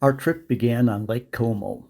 Our trip began on Lake Como.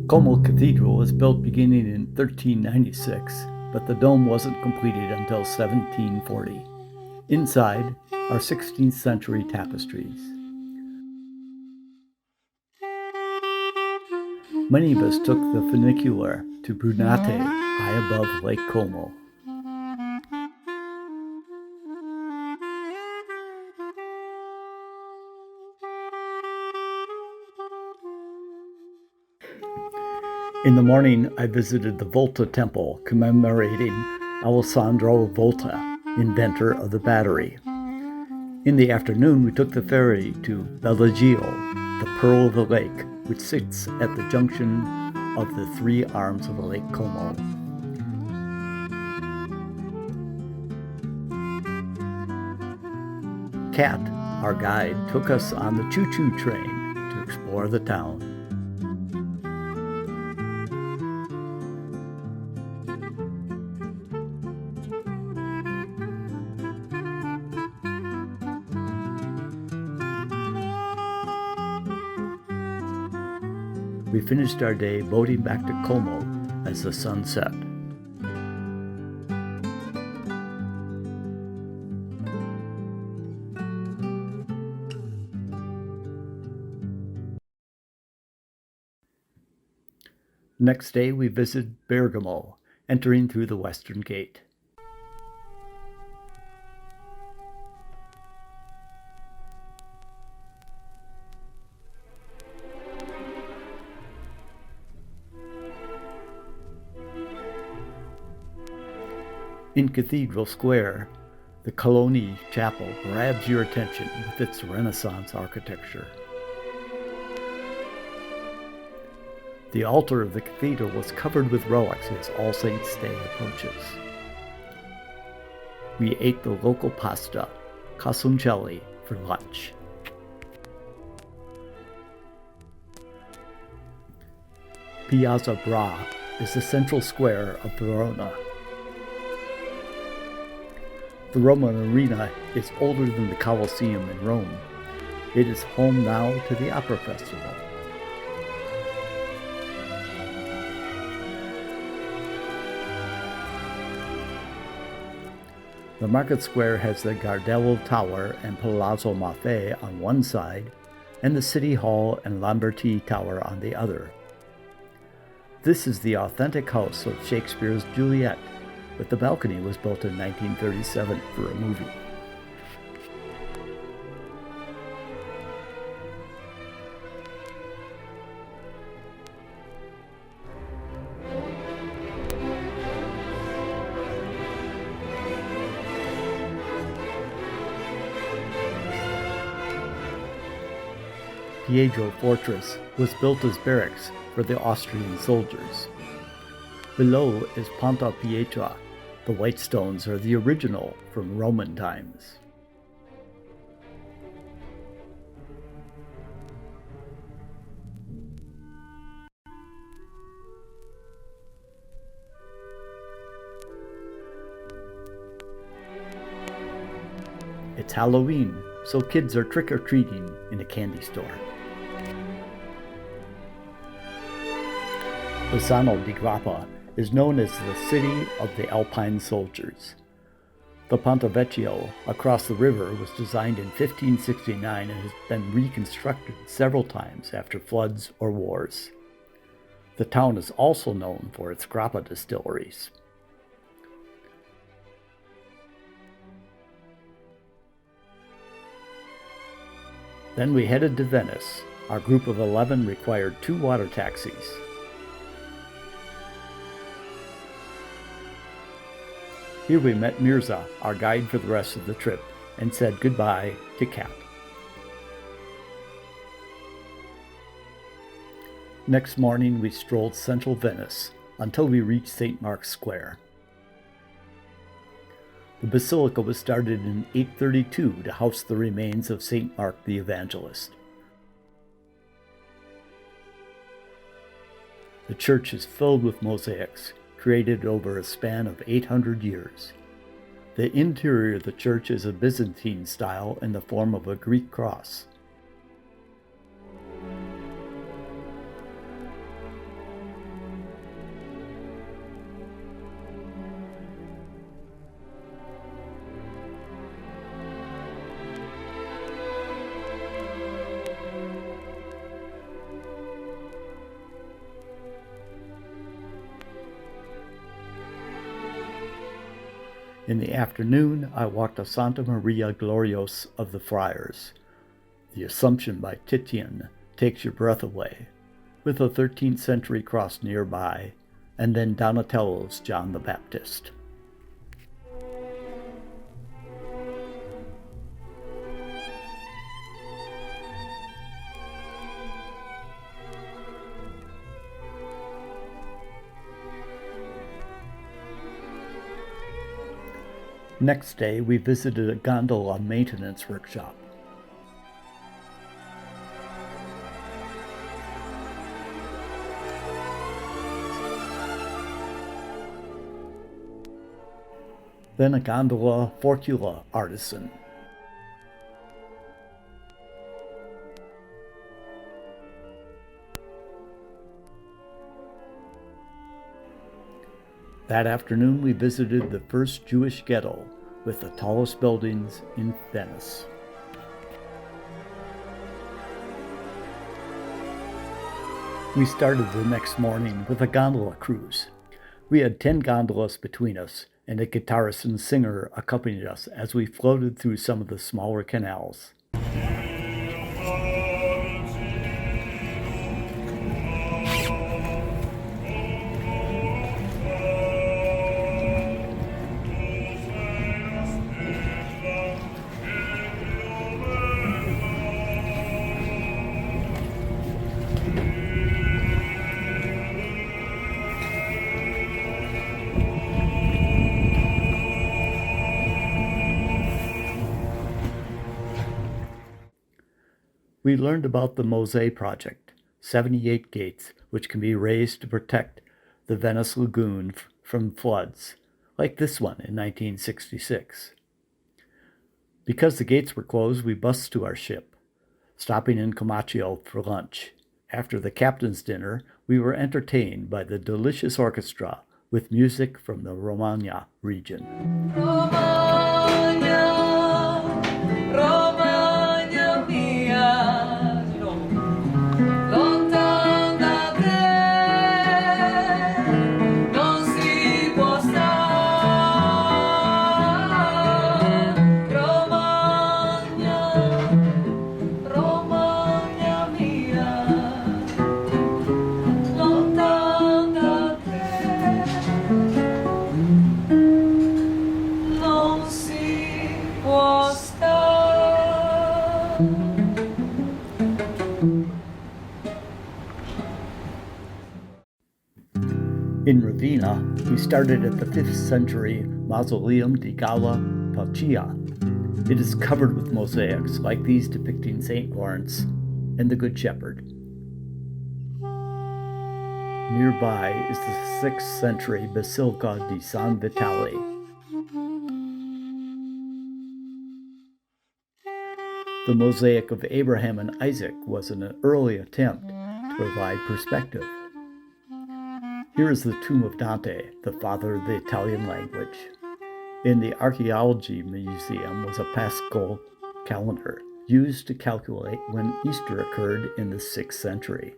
Como Cathedral was built beginning in 1396, but the dome wasn't completed until 1740. Inside are 16th century tapestries. Many of us took the funicular to Brunate, high above Lake Como. In the morning, I visited the Volta Temple, commemorating Alessandro Volta, inventor of the battery. In the afternoon, we took the ferry to Bellagio, the pearl of the lake, which sits at the junction of the three arms of the Lake Como. Kat, our guide, took us on the choo-choo train to explore the town. We finished our day boating back to Como as the sun set. Next day we visited Bergamo, entering through the western gate. In Cathedral Square, the Colonni Chapel grabs your attention with its Renaissance architecture. The altar of the cathedral was covered with relics as All Saints' Day approaches. We ate the local pasta, casoncelli, for lunch. Piazza Bra is the central square of Verona. The Roman Arena is older than the Colosseum in Rome. It is home now to the Opera Festival. The market square has the Gardello Tower and Palazzo Maffei on one side, and the City Hall and Lamberti Tower on the other. This is the authentic house of Shakespeare's Juliet, but the balcony was built in 1937 for a movie. Piedro Fortress was built as barracks for the Austrian soldiers. Below is Ponta Pietra. The white stones are the original from Roman times. It's Halloween, so kids are trick-or-treating in a candy store. Bassano Del Grappa is known as the city of the Alpine soldiers. The Ponte Vecchio across the river was designed in 1569 and has been reconstructed several times after floods or wars. The town is also known for its grappa distilleries. Then we headed to Venice. Our group of 11 required 2 water taxis. Here we met Mirza, our guide for the rest of the trip, and said goodbye to Kat. Next morning we strolled central Venice until we reached St. Mark's Square. The basilica was started in 832 to house the remains of St. Mark the Evangelist. The church is filled with mosaics, created over a span of 800 years. The interior of the church is a Byzantine style in the form of a Greek cross. In the afternoon, I walked to Santa Maria Glorios of the Friars. The Assumption by Titian takes your breath away, with a 13th century cross nearby, and then Donatello's John the Baptist. Next day, we visited a gondola maintenance workshop. Then a gondola forcula artisan. That afternoon, we visited the first Jewish ghetto with the tallest buildings in Venice. We started the next morning with a gondola cruise. We had 10 gondolas between us, and a guitarist and singer accompanied us as we floated through some of the smaller canals. We learned about the Mosè project, 78 gates which can be raised to protect the Venice lagoon from floods, like this one in 1966. Because the gates were closed, we bussed to our ship, stopping in Comacchio for lunch. After the captain's dinner, we were entertained by the delicious orchestra with music from the Romagna region. In Ravenna, we started at the 5th century Mausoleum di Galla Pacia. It is covered with mosaics like these depicting St. Lawrence and the Good Shepherd. Nearby is the 6th century Basilica di San Vitale. The mosaic of Abraham and Isaac was an early attempt to provide perspective. Here is the tomb of Dante, the father of the Italian language. In the Archaeology Museum was a Paschal calendar used to calculate when Easter occurred in the 6th century.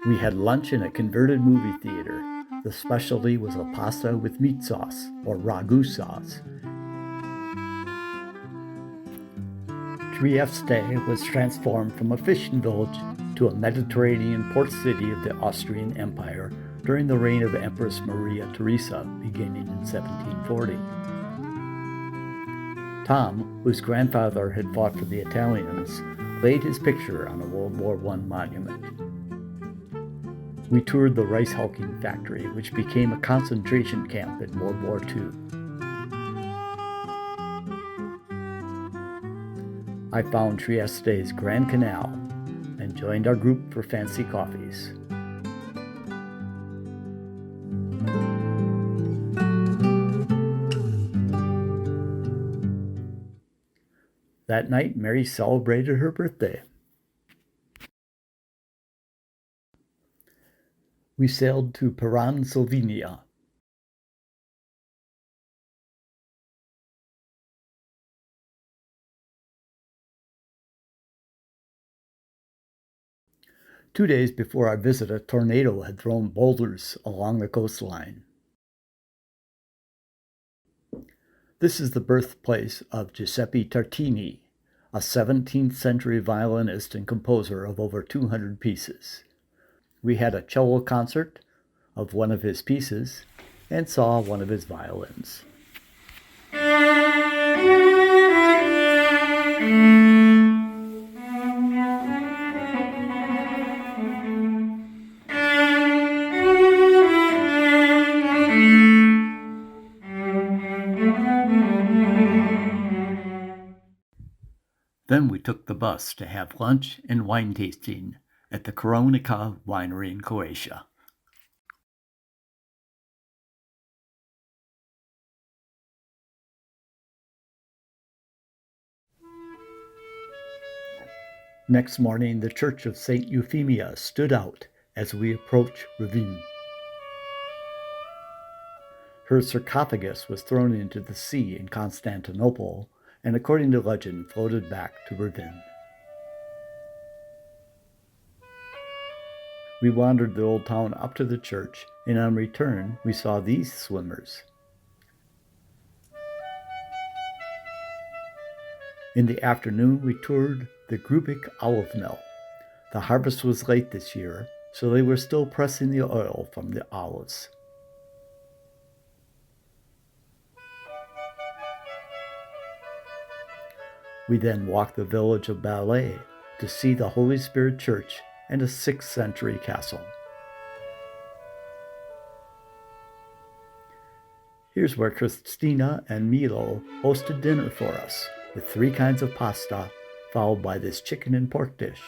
We had lunch in a converted movie theater. The specialty was a pasta with meat sauce, or ragu sauce. Trieste was transformed from a fishing village to a Mediterranean port city of the Austrian Empire during the reign of Empress Maria Theresa, beginning in 1740. Tom, whose grandfather had fought for the Italians, laid his picture on a World War I monument. We toured the rice hulking factory, which became a concentration camp in World War II. I found Trieste's Grand Canal and joined our group for fancy coffees. That night, Mary celebrated her birthday. We sailed to Piran, Slovenia. Two days before our visit, a tornado had thrown boulders along the coastline. This is the birthplace of Giuseppe Tartini, a 17th century violinist and composer of over 200 pieces. We had a cello concert of one of his pieces and saw one of his violins. Then we took the bus to have lunch and wine tasting at the Croatia winery in Croatia. Next morning, the church of St. Euphemia stood out as we approached Rovinj. Her sarcophagus was thrown into the sea in Constantinople, and according to legend, floated back to Rovinj. We wandered the old town up to the church, and on return, we saw these swimmers. In the afternoon, we toured the Grubic olive mill. The harvest was late this year, so they were still pressing the oil from the olives. We then walked the village of Bellagio to see the Holy Spirit Church and a 6th century castle. Here's where Christina and Milo hosted dinner for us, with 3 kinds of pasta, followed by this chicken and pork dish.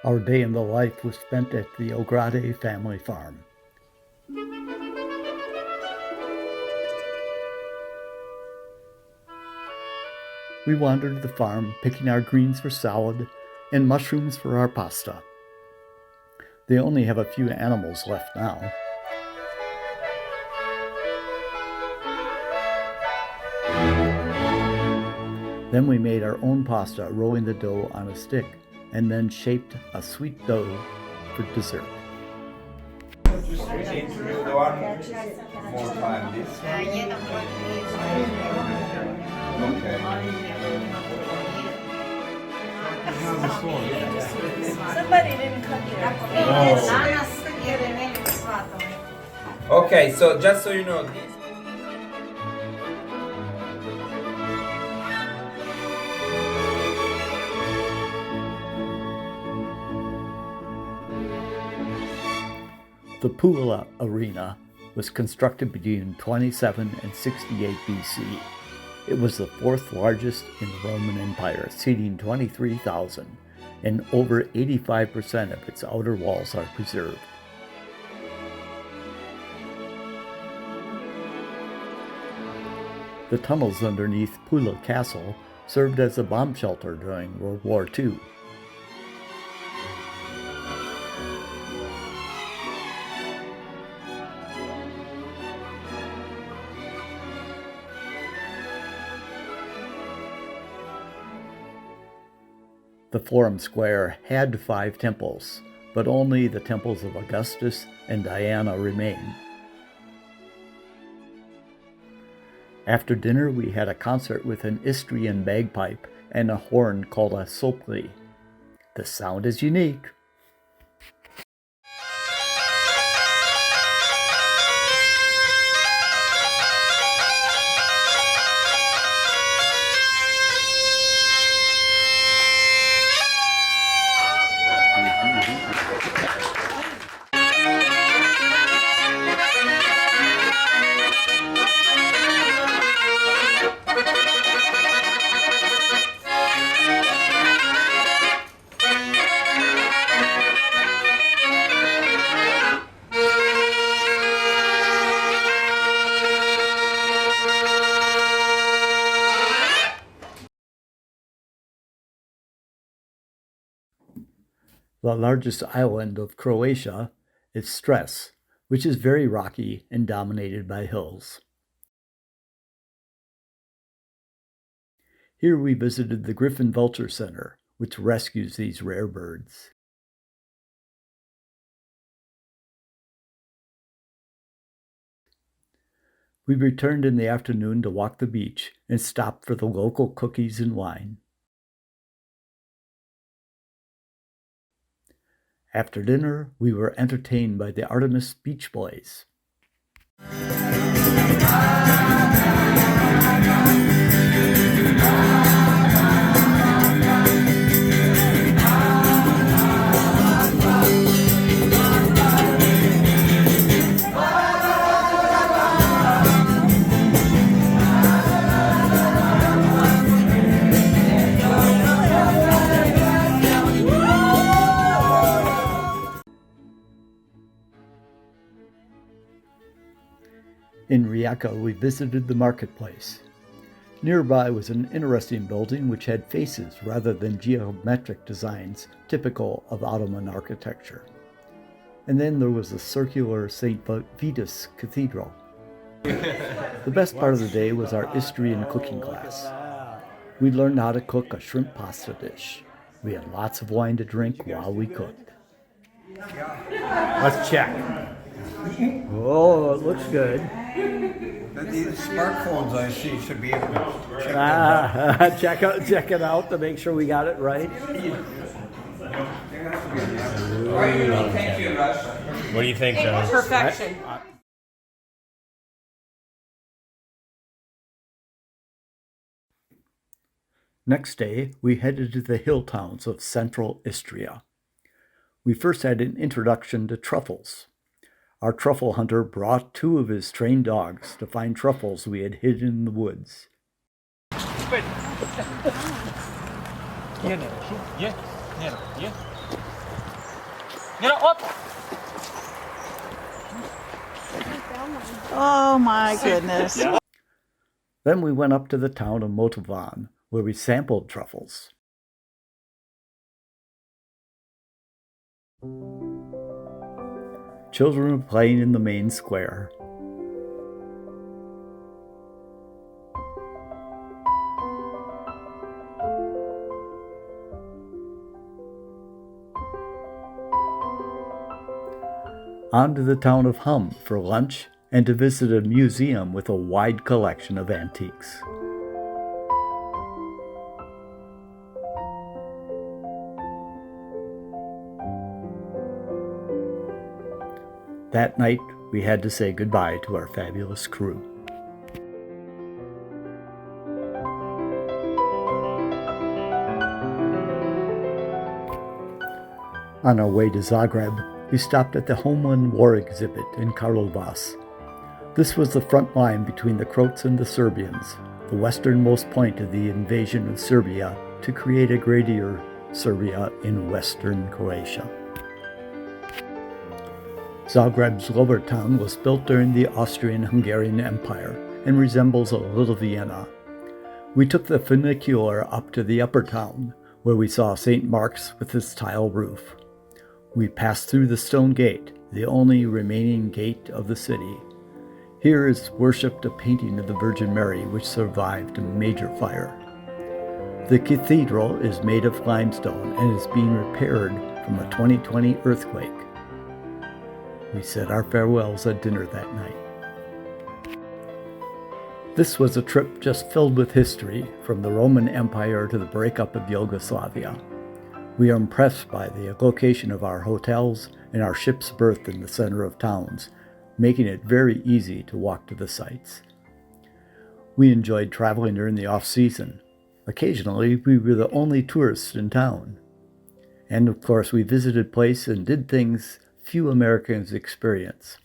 Our day in the life was spent at the Ograde family farm. We wandered the farm, picking our greens for salad and mushrooms for our pasta. They only have a few animals left now. Then we made our own pasta, rolling the dough on a stick, and then shaped a sweet dough for dessert. Somebody didn't cut it. Okay, so just so you know, this. The Pula arena was constructed between 27 and 68 BC. It was the 4th largest in the Roman Empire, seating 23,000, and over 85% of its outer walls are preserved. The tunnels underneath Pula Castle served as a bomb shelter during World War II. The Forum Square had 5 temples, but only the temples of Augustus and Diana remain. After dinner, we had a concert with an Istrian bagpipe and a horn called a sopli. The sound is unique. The largest island of Croatia is Cres, which is very rocky and dominated by hills. Here we visited the Griffin Vulture Center, which rescues these rare birds. We returned in the afternoon to walk the beach and stopped for the local cookies and wine. After dinner, we were entertained by the Artemis Beach Boys. In Rijeka, we visited the marketplace. Nearby was an interesting building which had faces rather than geometric designs typical of Ottoman architecture. And then there was the circular St. Vitus Cathedral. The best part of the day was our history and cooking class. We learned how to cook a shrimp pasta dish. We had lots of wine to drink while we cooked. Let's check. Oh, it looks good. These smartphones I see should be able to check Check it out to make sure we got it right. Thank you, Rush. What do you think, John? Perfection. Next day, we headed to the hill towns of central Istria. We first had an introduction to truffles. Our truffle hunter brought 2 of his trained dogs to find truffles we had hidden in the woods. Oh my goodness. Then we went up to the town of Motovan, where we sampled truffles. Children were playing in the main square. On to the town of Hum for lunch and to visit a museum with a wide collection of antiques. That night, we had to say goodbye to our fabulous crew. On our way to Zagreb, we stopped at the Homeland War exhibit in Karlovac. This was the front line between the Croats and the Serbians, the westernmost point of the invasion of Serbia to create a greater Serbia in western Croatia. Zagreb's lower town was built during the Austrian-Hungarian Empire and resembles a little Vienna. We took the funicular up to the upper town, where we saw St. Mark's with its tile roof. We passed through the stone gate, the only remaining gate of the city. Here is worshipped a painting of the Virgin Mary which survived a major fire. The cathedral is made of limestone and is being repaired from a 2020 earthquake. We said our farewells at dinner that night. This was a trip just filled with history, from the Roman Empire to the breakup of Yugoslavia. We are impressed by the location of our hotels and our ship's berth in the center of towns, making it very easy to walk to the sites. We enjoyed traveling during the off-season. Occasionally, we were the only tourists in town. And of course, we visited places and did things few Americans experience.